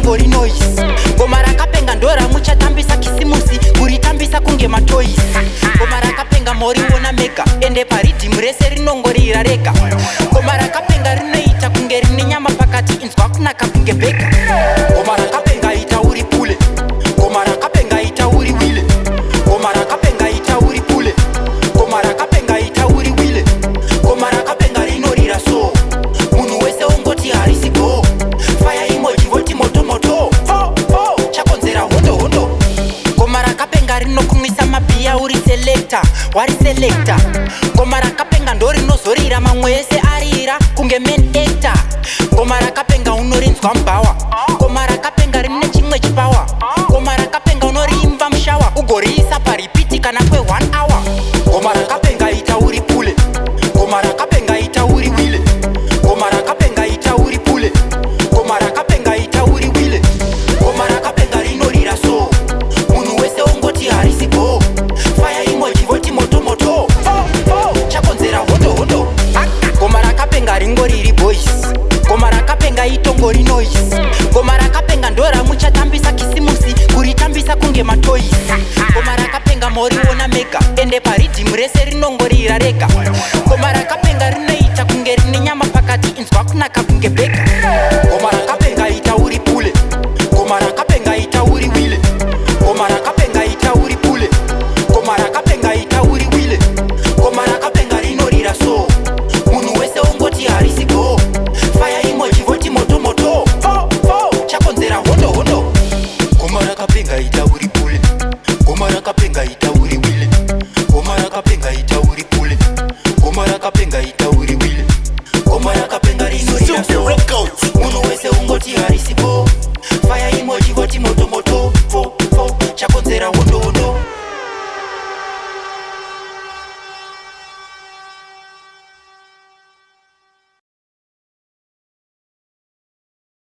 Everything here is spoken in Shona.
itongori noise. Goma rakapenga ndora muchatambisa kisimusi, kuritambisa kunge matoys. Goma rakapenga mori wona mega, ende paridhimu rese rinongori rarega. Goma rakapenga rinoita kunge rine nyama pakati, inzwa kunaka kunge bhega. Goma rakapenga ita uri pule, goma rakapenga ita uri wile. Goma rakapenga ita uri pule, goma rakapenga ita uri wile. Goma rakapenga rinorira so, munhu wese ongoti harisi go. Fire emoji voti moto moto, chakonzera hondo hondo. Goma rakapenga rinokumwisa mabhiya uri selector, wari selector. Goma rakapenga ndorinozorira mamwe ese arira kunge main actor. Goma rakapenga unorinzwa mbawa, goma rakapenga rine chimwe chipawa. Goma rakapenga unoriimba mushawa, ugoriisa paripiti kana kwe 1 hour. Goma rakapenga ita uri pule, goma rakapenga ita uri wile. Goma rakapenga ita uri pule, goma rakapenga ita uri wile. Goma rakapenga rinorira so, munhu wese ongoti harisi go. Fire emoji voti moto moto, chakonzera hondo hondo. Goma rakapenga ringoriri boys, goma rakapenga itongori noise.